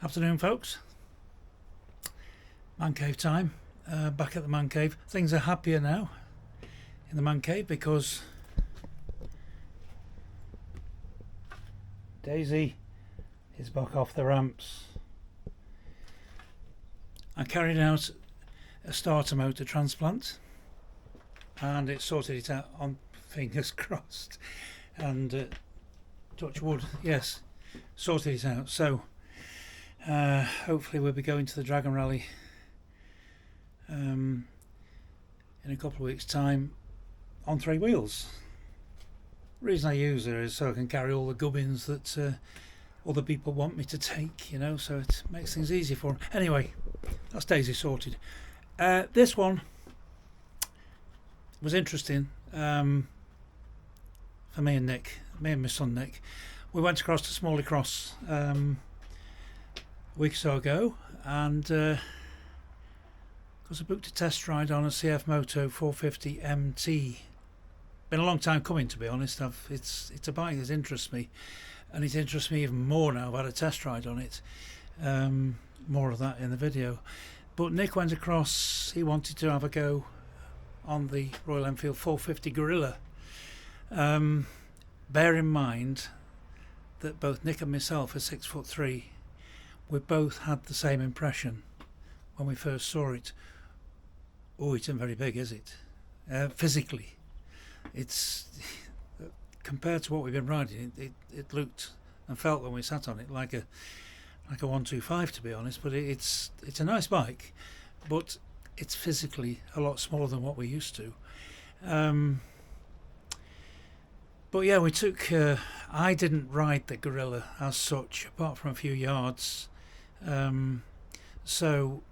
Afternoon, folks. Man cave time. Back at the man cave. Things are happier now in the man cave because Daisy is back off the ramps. I carried out a starter motor transplant and it sorted it out, on fingers crossed, and touch wood, yes, sorted it out. So hopefully we'll be going to the Dragon Rally in a couple of weeks' time on 3 wheels. The reason I use her is so I can carry all the gubbins that other people want me to take, you know, so it makes things easy for them. Anyway, that's Daisy sorted. This one was interesting for me and Nick, me and my son Nick. We went across to Smalley Cross a week or so ago, and because I booked a test ride on a CF Moto 450 MT. Been a long time coming, to be honest. It's a bike that interests me, and it interests me even more now. I've had a test ride on it. More of that in the video. But Nick went across. He wanted to have a go on the Royal Enfield 450 Guerrilla. Bear in mind that both Nick and myself are 6'3". We both had the same impression when we first saw it. Oh, it isn't very big, is it? Physically, it's compared to what we've been riding. It looked and felt when we sat on it like a 125, to be honest. But it's a nice bike, but it's physically a lot smaller than what we're used to. But yeah, we took. I didn't ride the Guerrilla as such, apart from a few yards. So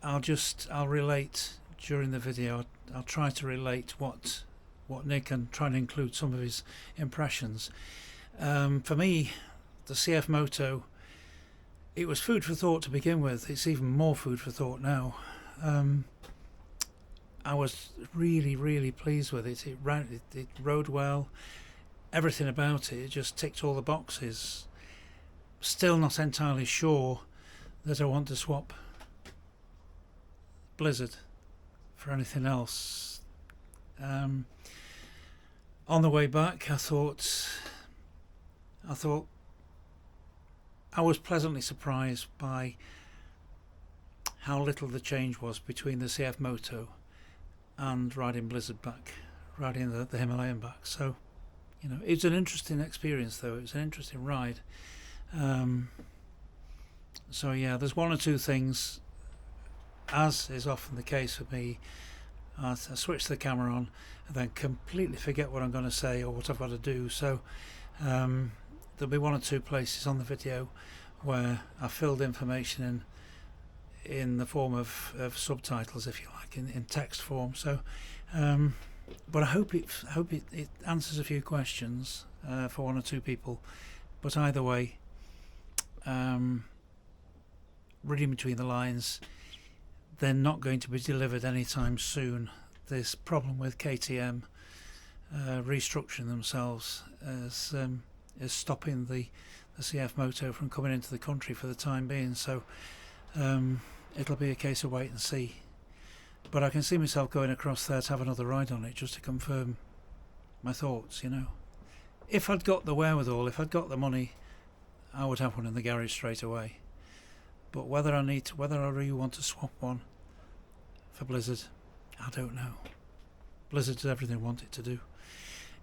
I'll relate during the video. I'll try to relate what Nick, and try to include some of his impressions. For me, the CF Moto, it was food for thought to begin with. It's even more food for thought now. I was really pleased with it. It rode well. Everything about it just ticked all the boxes. Still not entirely sure that I want to swap Blizzard for anything else. On the way back, I thought I was pleasantly surprised by how little the change was between the CF Moto and riding Blizzard back, riding the Himalayan back. So, you know, it was an interesting experience, though. It was an interesting ride. So yeah, there's one or two things, as is often the case with me. I switch the camera on and then completely forget what I'm going to say or what I've got to do. So there'll be one or two places on the video where I filled information in the form of subtitles, if you like, in text form. So but I hope it answers a few questions for one or two people. But either way, reading between the lines, they're not going to be delivered anytime soon. This problem with KTM restructuring themselves is stopping the CF Moto from coming into the country for the time being. So it'll be a case of wait and see. But I can see myself going across there to have another ride on it, just to confirm my thoughts, you know. If I'd got the wherewithal, if I'd got the money, I would have one in the garage straight away. But whether I really want to swap one for Blizzard, I don't know. Blizzard does everything I want it to do.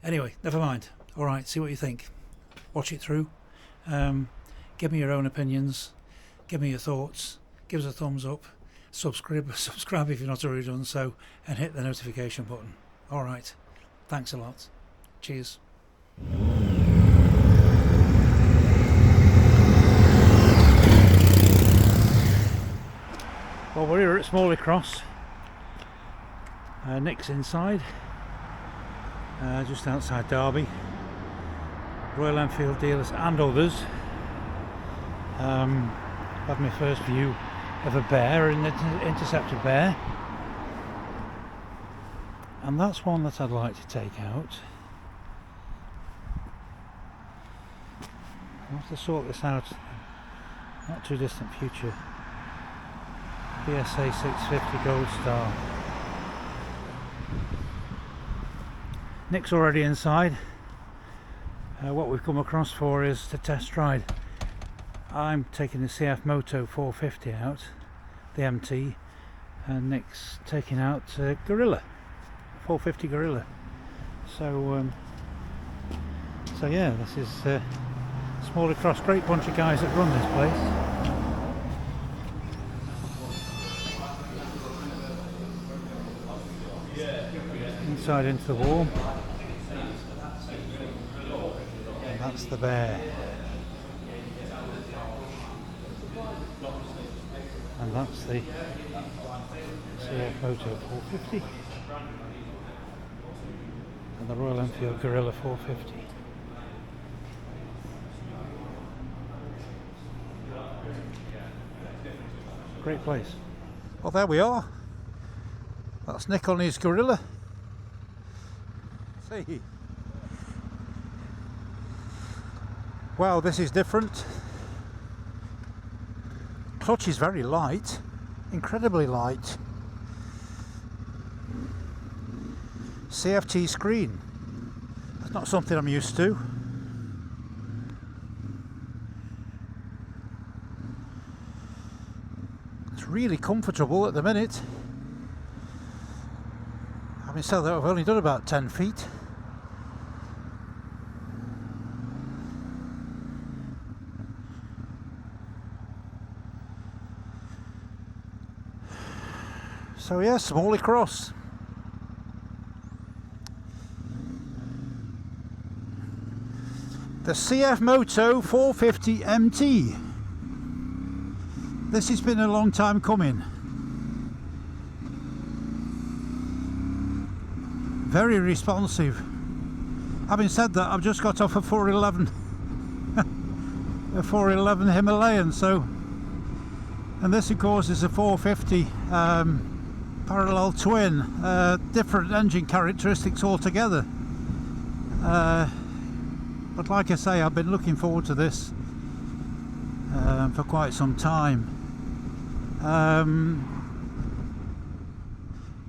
Anyway, never mind. Alright, see what you think. Watch it through. Give me your own opinions. Give me your thoughts. Give us a thumbs up. Subscribe if you're not already done so, and hit the notification button. Alright, thanks a lot. Cheers. Well, we're here at Smalley Cross. Nick's inside, just outside Derby. Royal Enfield dealers and others. Had my first view of a bear, an intercepted bear, and that's one that I'd like to take out. I'll have to sort this out not too distant future. BSA 650 Gold Star. Nick's already inside. What we've come across for is to test ride. I'm taking the CF Moto 450 out, the MT, and Nick's taking out Guerrilla, 450 Guerrilla. So yeah, this is Smalley Cross, great bunch of guys that run this place. Inside into the wall, and that's the bear, and that's the CF Moto 450 and the Royal Enfield Guerrilla 450. Great place. Well, there we are. That's Nick on his Guerrilla. See. Wow, this is different. Clutch is very light, incredibly light. CFT screen. That's not something I'm used to. It's really comfortable at the minute. Having said that, I've only done about 10 feet. So yes, Smalley Cross. The CF Moto 450 MT. This has been a long time coming. Very responsive. Having said that, I've just got off a 411 a 411 Himalayan, so, and this of course is a 450 parallel twin, different engine characteristics altogether. But like I say, I've been looking forward to this for quite some time.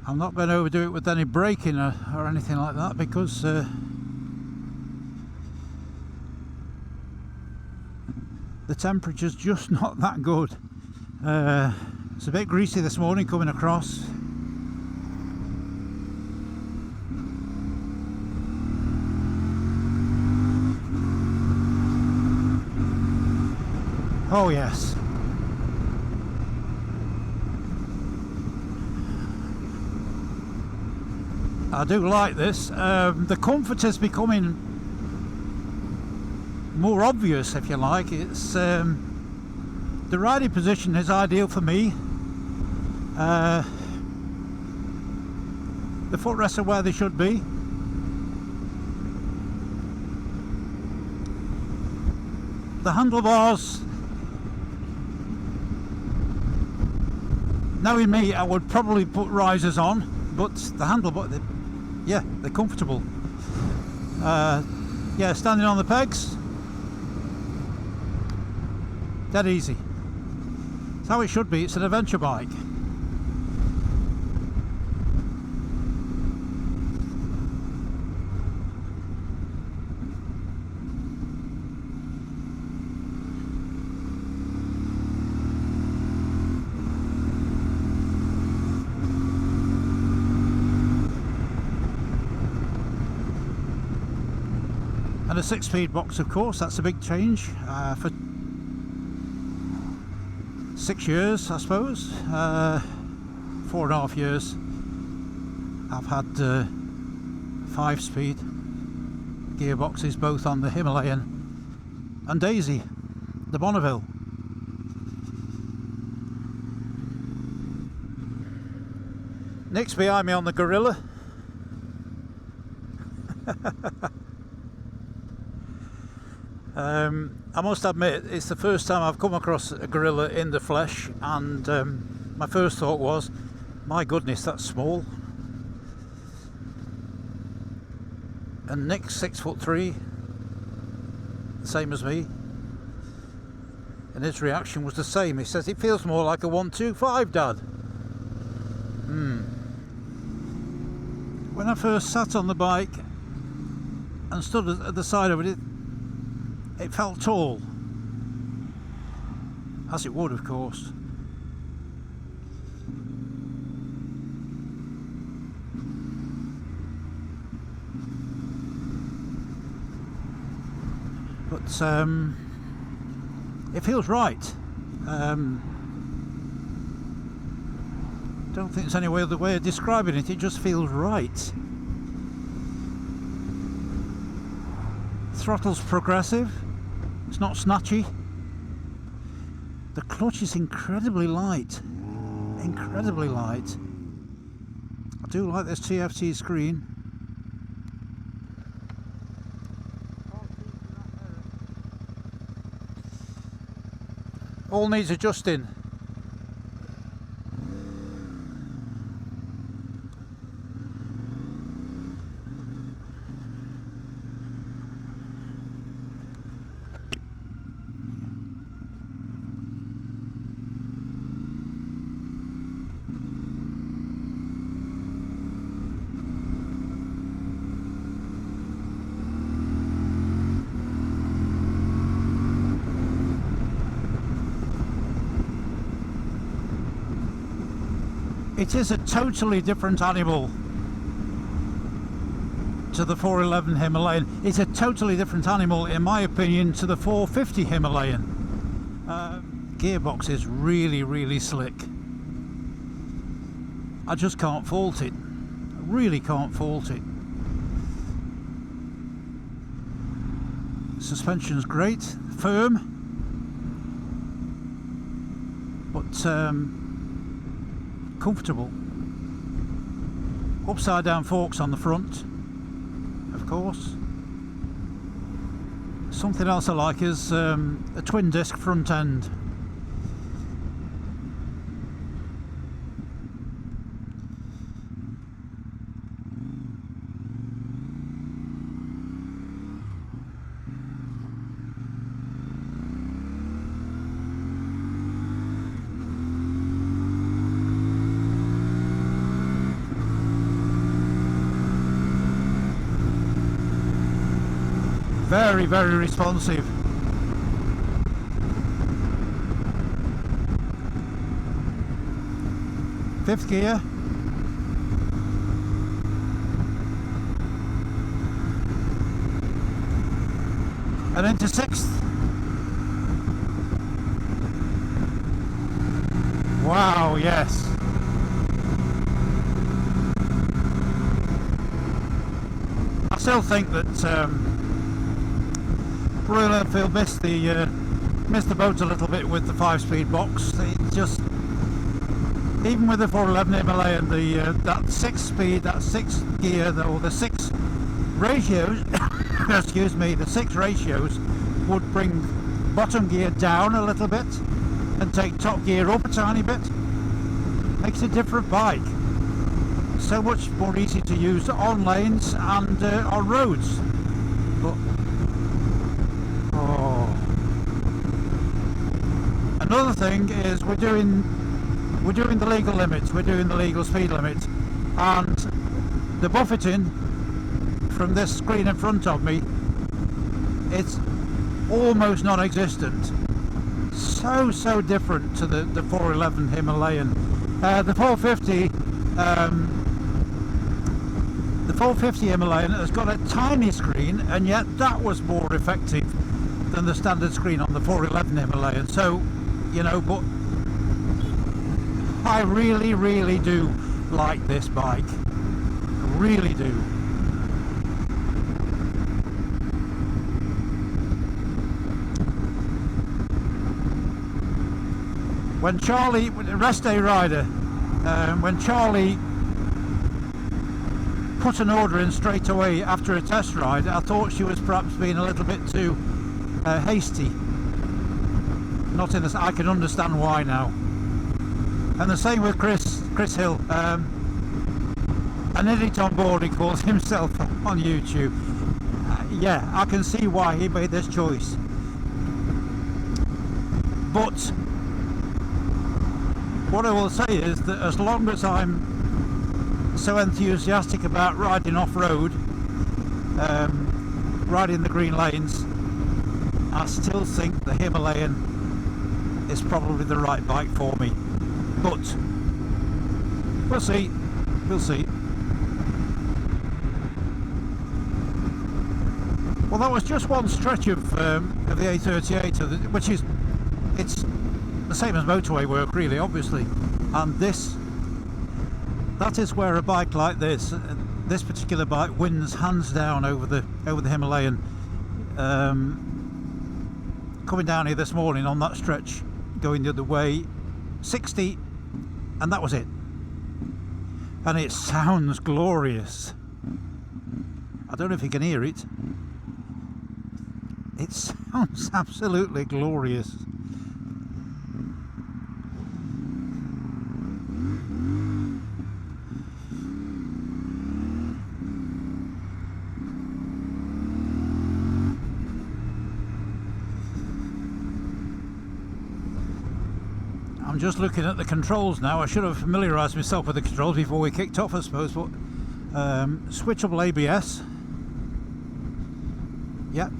I'm not going to overdo it with any braking or anything like that, because the temperature's just not that good. It's a bit greasy this morning coming across. Oh yes. I do like this. The comfort is becoming more obvious, if you like. It's the riding position is ideal for me. The footrests are where they should be. The handlebars, knowing me, I would probably put risers on, but the handlebar, yeah, they're comfortable. Yeah, standing on the pegs, dead easy. It's how it should be. It's an adventure bike. And a 6-speed box, of course. That's a big change for 6 years, I suppose. 4.5 years I've had 5-speed gearboxes, both on the Himalayan and Daisy, the Bonneville. Nick's behind me on the Guerrilla. I must admit, it's the first time I've come across a Guerrilla in the flesh, and my first thought was, my goodness, that's small. And Nick's 6'3", same as me. and his reaction was the same. He says it feels more like a 125, Dad. When I first sat on the bike and stood at the side of it, it felt tall, as it would, of course. But it feels right. Don't think there's any other way of describing it. It just feels right. Throttle's progressive. It's not snatchy. The clutch is incredibly light. Incredibly light. I do like this TFT screen. All needs adjusting. It is a totally different animal to the 411 Himalayan. It's a totally different animal, in my opinion, to the 450 Himalayan. Gearbox is really, really slick. I just can't fault it. I really can't fault it. Suspension's great, firm, but comfortable. Upside down forks on the front, of course. Something else I like is a twin disc front end. Very, very responsive. Fifth gear. And into sixth. Wow, yes. I still think that Royal Enfield missed the boat a little bit with the 5-speed box. It just, even with the 411 Himalayan, that 6-speed, that 6th gear, or the 6 ratios, excuse me, the 6 ratios would bring bottom gear down a little bit and take top gear up a tiny bit. Makes a different bike. So much more easy to use on lanes and on roads. But another thing is we're doing the legal limits, we're doing the legal speed limit, and the buffeting from this screen in front of me, it's almost non-existent. So different to the 411 Himalayan. The 450 Himalayan has got a tiny screen, and yet that was more effective than the standard screen on the 411 Himalayan. So, you know, but I really do like this bike. I really do. When Charlie, rest day rider, when Charlie put an order in straight away after a test ride, I thought she was perhaps being a little bit too hasty. Not in this, I can understand why now. And the same with Chris Hill, an idiot on board, he calls himself on YouTube. Yeah, I can see why he made this choice. But what I will say is that as long as I'm so enthusiastic about riding off-road, riding the green lanes, I still think the Himalayan is probably the right bike for me. But we'll see. We'll see. Well, that was just one stretch of the A38, which is, it's the same as motorway work, really, obviously. And that is where a bike like this particular bike wins hands down over the Himalayan. Coming down here this morning on that stretch, going the other way, 60, and that was it. And it sounds glorious. I don't know if you can hear it. It sounds absolutely glorious. I'm just looking at the controls now. I should have familiarised myself with the controls before we kicked off, I suppose. But switchable ABS. Yep.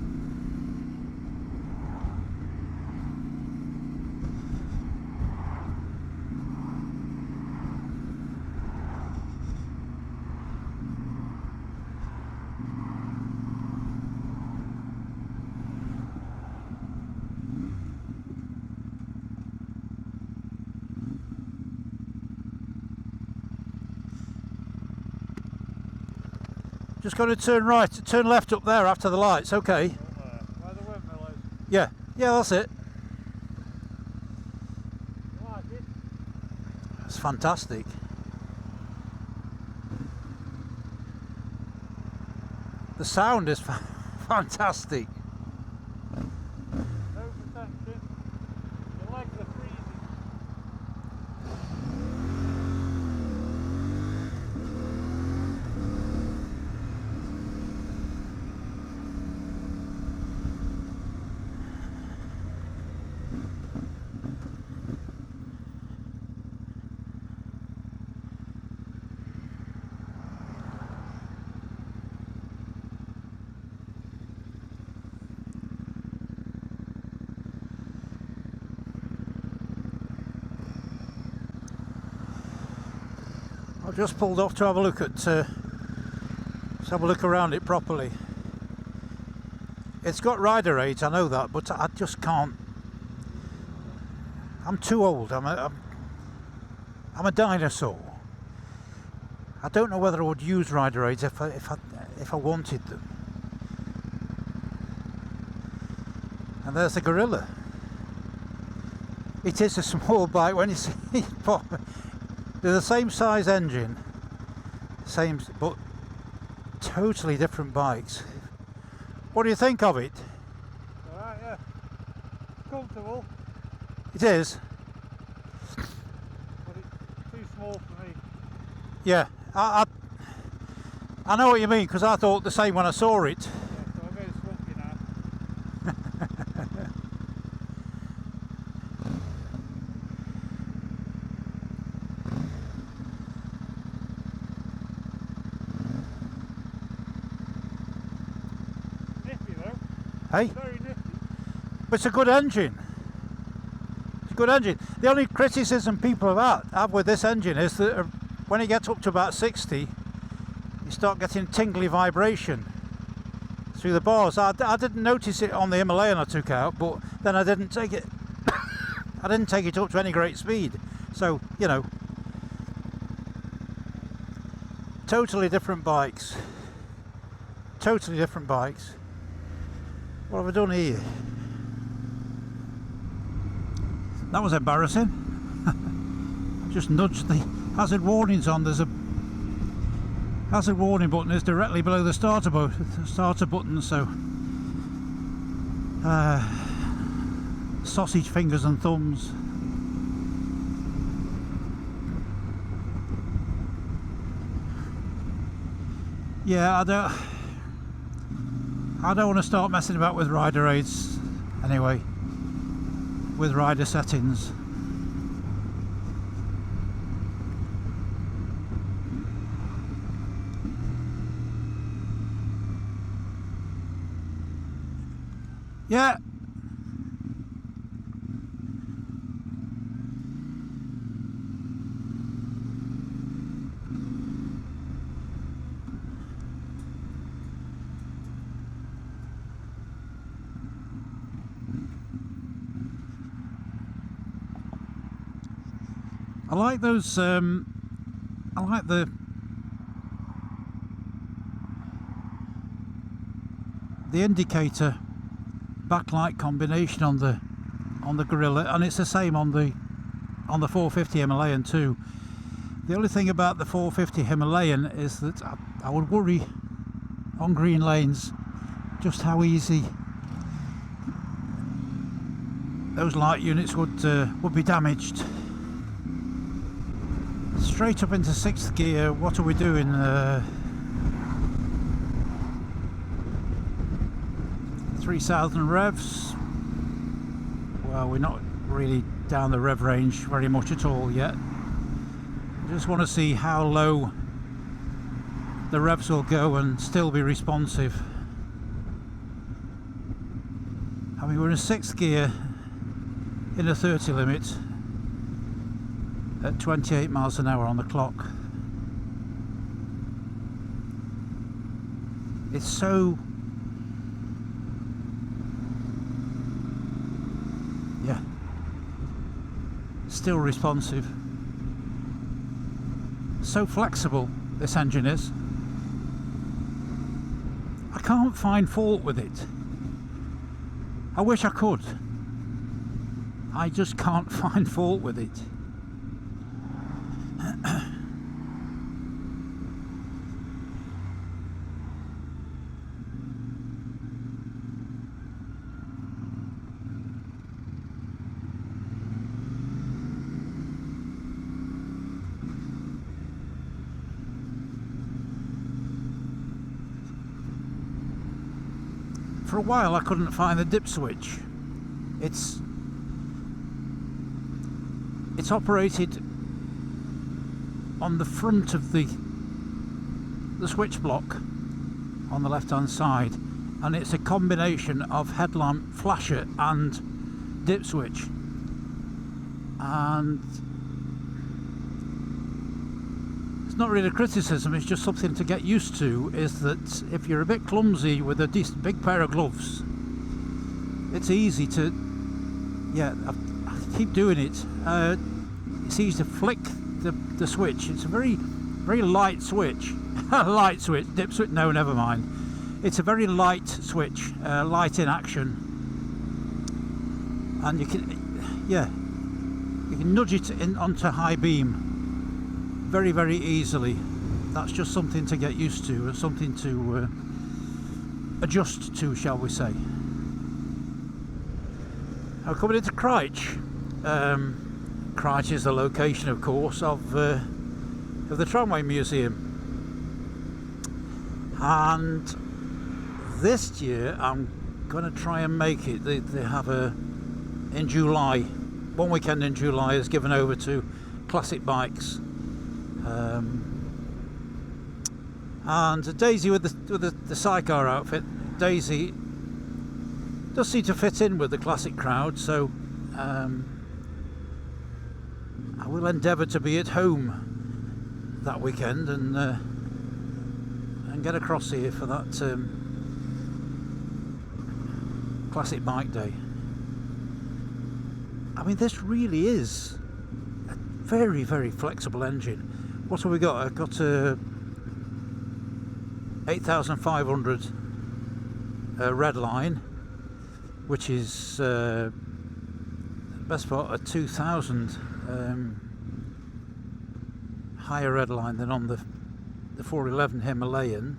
Just got to turn left up there after the lights, okay. Where the windmill is. Yeah, that's it. You like it? It's fantastic. The sound is fantastic. No protection. Your legs are freezing. I've just pulled off to have a look at, around it properly. It's got rider aids, I know that, but I just can't. I'm too old. I'm a dinosaur. I don't know whether I would use rider aids if I wanted them. And there's the Guerrilla. It is a small bike when you see it. They're the same size engine, but totally different bikes. What do you think of it? Alright, yeah. Comfortable, It is. but it's too small for me. Yeah, I know what you mean, because I thought the same when I saw it. Yeah, so I'll go swampy now. Nifty though. Hey, Very nifty. but it's a good engine. It's a good engine. The only criticism people have with this engine is that when it gets up to about 60, you start getting tingly vibration through the bars. I didn't notice it on the Himalayan I took out, but then I didn't take it. I didn't take it up to any great speed. So, you know, totally different bikes. Totally different bikes. What have I done here? That was embarrassing. Just nudged the hazard warnings on. There's a hazard warning button is directly below the starter button, so sausage fingers and thumbs. Yeah, I don't want to start messing about with rider aids anyway. with rider settings. Yeah. I like those, I like the indicator backlight combination on the Guerrilla, and it's the same on the 450 Himalayan too. The only thing about the 450 Himalayan is that I would worry on green lanes just how easy those light units would be damaged. Straight up into 6th gear. What are we doing? 3,000 revs. Well, we're not really down the rev range very much at all yet. I just want to see how low the revs will go and still be responsive. I mean, we're in 6th gear in a 30 limit at 28 miles an hour on the clock. It's so, yeah, still responsive. So flexible this engine is. I can't find fault with it. I wish I could. I just can't find fault with it. For a while I couldn't find the dip switch. It's operated on the front of the switch block on the left hand side, and it's a combination of headlamp flasher and dip switch. And it's not really a criticism, it's just something to get used to, is that if you're a bit clumsy with a decent big pair of gloves, it's easy to, yeah, I keep doing it. It's easy to flick the switch. It's a very light switch. Light switch, dip switch, no, never mind. It's a very light switch, light in action, and you can nudge it in onto high beam very easily. That's just something to get used to, and something to adjust to, shall we say. Now coming into Crouch. Crouch is the location, of course, of the Tramway Museum, and this year I'm going to try and make it. They have in July, one weekend in July is given over to classic bikes, and Daisy with the sidecar outfit. Daisy does seem to fit in with the classic crowd, so I will endeavour to be at home that weekend and get across here for that classic bike day. I mean, this really is a very flexible engine. What have we got? I've got a 8,500 red line, which is best part a 2,000 higher red line than on the 411 Himalayan,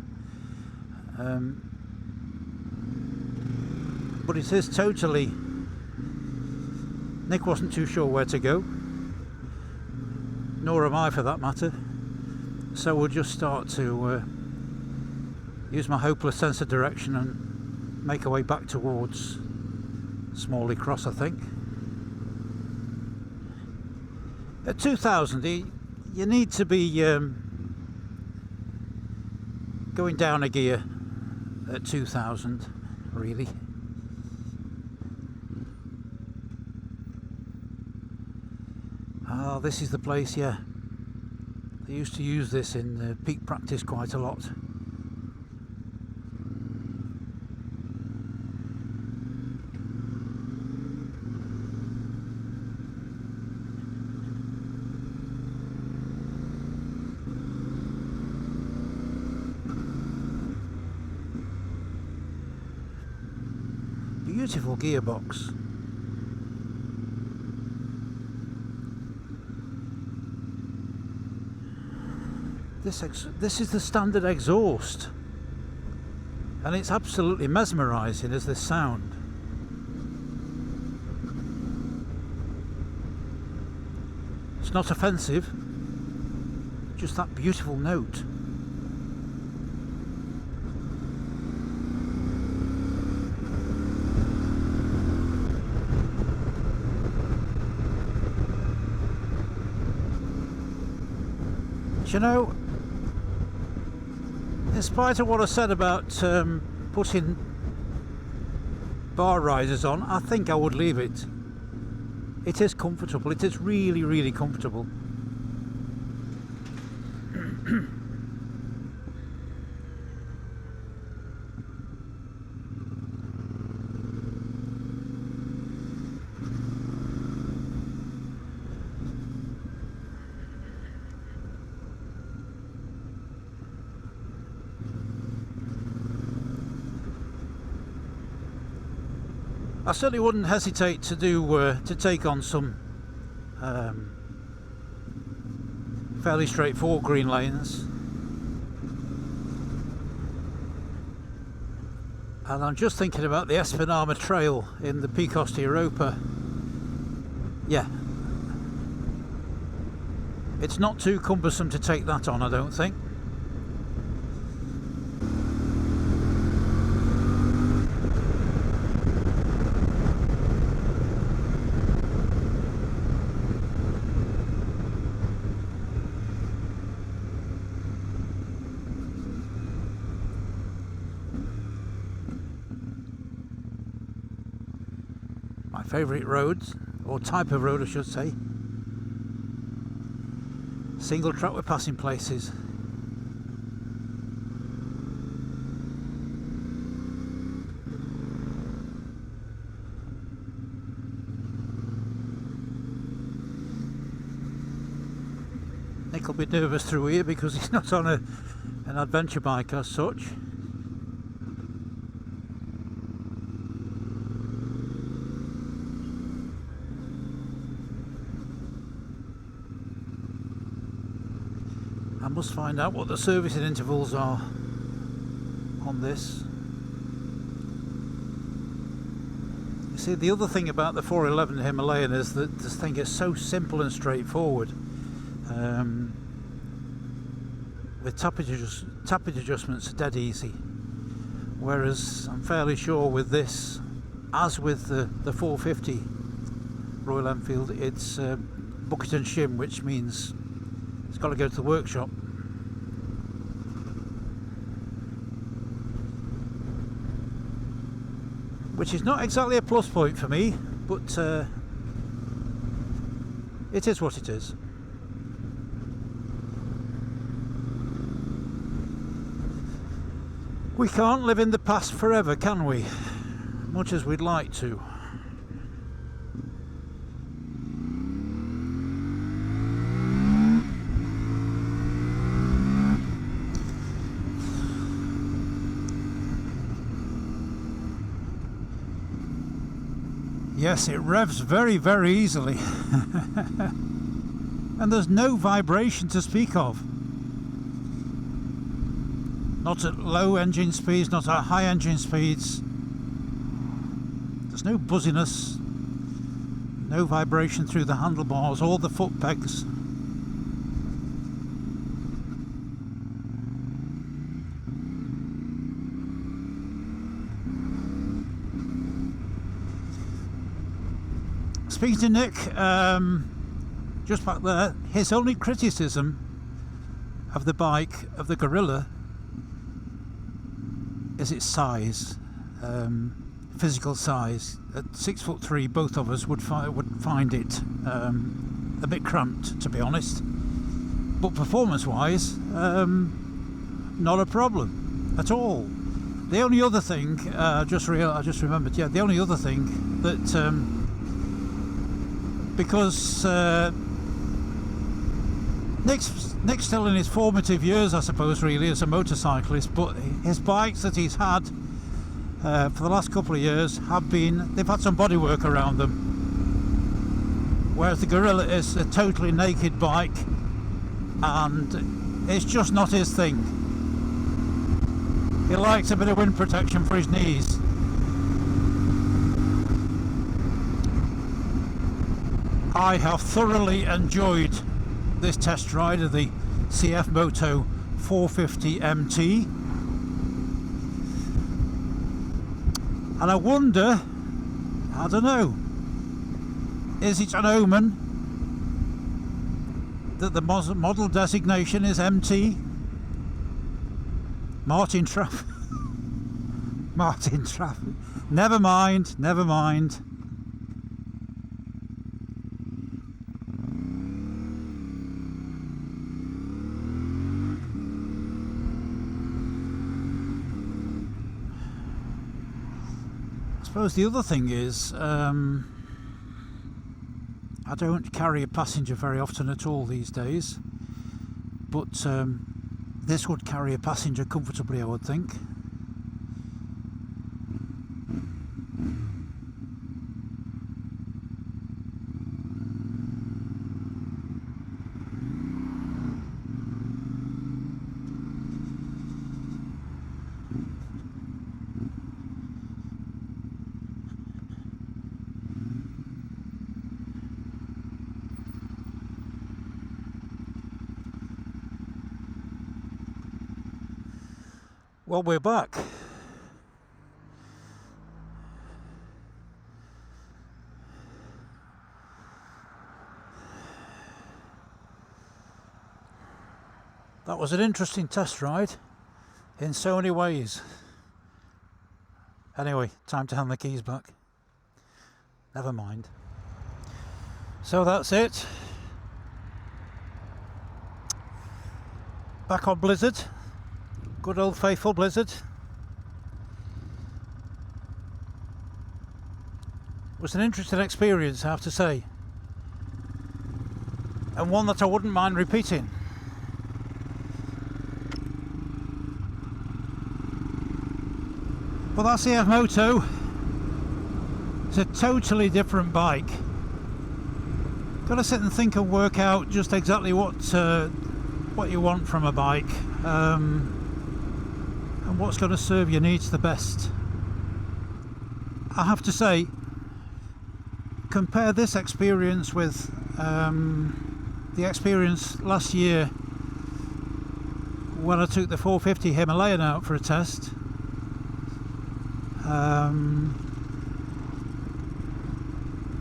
but it is totally. Nick wasn't too sure where to go, nor am I for that matter, so we'll just start to use my hopeless sense of direction and make our way back towards Smalley Cross, I think. At 2000 you need to be going down a gear at 2000 really. Oh, this is the place, yeah. They used to use this in peak practice quite a lot. Beautiful gearbox. This is the standard exhaust, and it's absolutely mesmerising as this sound. It's not offensive, just that beautiful note. You know, in spite of what I said about putting bar risers on, I think I would leave it. It is comfortable. It is really, really comfortable. I certainly wouldn't hesitate to take on some fairly straightforward green lanes, and I'm just thinking about the Espinama Trail in the Picos de Europa. Yeah, it's not too cumbersome to take that on, I don't think. My favourite roads, or type of road I should say, single track with passing places. Nick will be nervous through here because he's not on an adventure bike as such. I must find out what the servicing intervals are on this. You see, the other thing about the 411 Himalayan is that this thing is so simple and straightforward. With tappage adjustments are dead easy, whereas I'm fairly sure with this, as with the 450 Royal Enfield, it's bucket and shim, which means it's got to go to the workshop. Which is not exactly a plus point for me, but it is what it is. We can't live in the past forever, can we? Much as we'd like to. Yes, it revs very, very easily. And there's no vibration to speak of. Not at low engine speeds, not at high engine speeds. There's no buzziness, no vibration through the handlebars or the foot pegs. Speaking to Nick, just back there, his only criticism of the bike, of the Guerrilla, is its size, physical size. At 6'3", both of us would find it a bit cramped, to be honest. But performance-wise, not a problem at all. The only other thing, I just remembered, yeah, the only other thing that, because Nick's still in his formative years, I suppose, really, as a motorcyclist, but his bikes that he's had for the last couple of years they've had some bodywork around them, whereas the Guerrilla is a totally naked bike and it's just not his thing. He likes a bit of wind protection for his knees. I have thoroughly enjoyed this test ride of the CF Moto 450 MT, and I wonder, I don't know, is it an omen that the model designation is MT? Martin Traff. Martin Traff. Never mind, never mind. I suppose the other thing is, I don't carry a passenger very often at all these days, but this would carry a passenger comfortably, I would think. Well, we're back. That was an interesting test ride in so many ways. Anyway, time to hand the keys back. Never mind. So that's it. Back on Blizzard. Good old faithful Blizzard. It was an interesting experience, I have to say, and one that I wouldn't mind repeating. But that CF Moto is a totally different bike. Got to sit and think and work out just exactly what you want from a bike. And what's going to serve your needs the best. I have to say, compare this experience with the experience last year when I took the 450 Himalayan out for a test.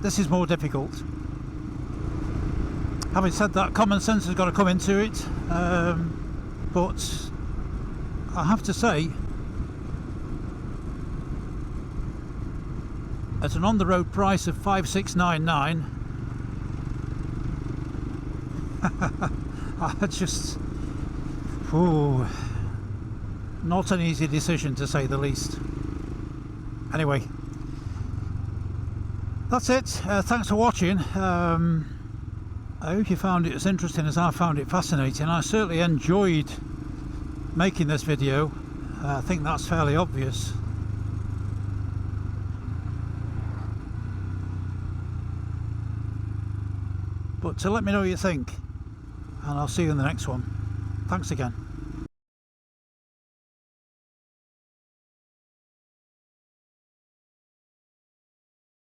This is more difficult. Having said that, common sense has got to come into it, but I have to say, at an on-the-road price of 5,699, I just, not an easy decision, to say the least. Anyway, that's it. Thanks for watching. I hope you found it as interesting as I found it fascinating. I certainly enjoyed making this video. I think that's fairly obvious. But let me know what you think, and I'll see you in the next one. Thanks again.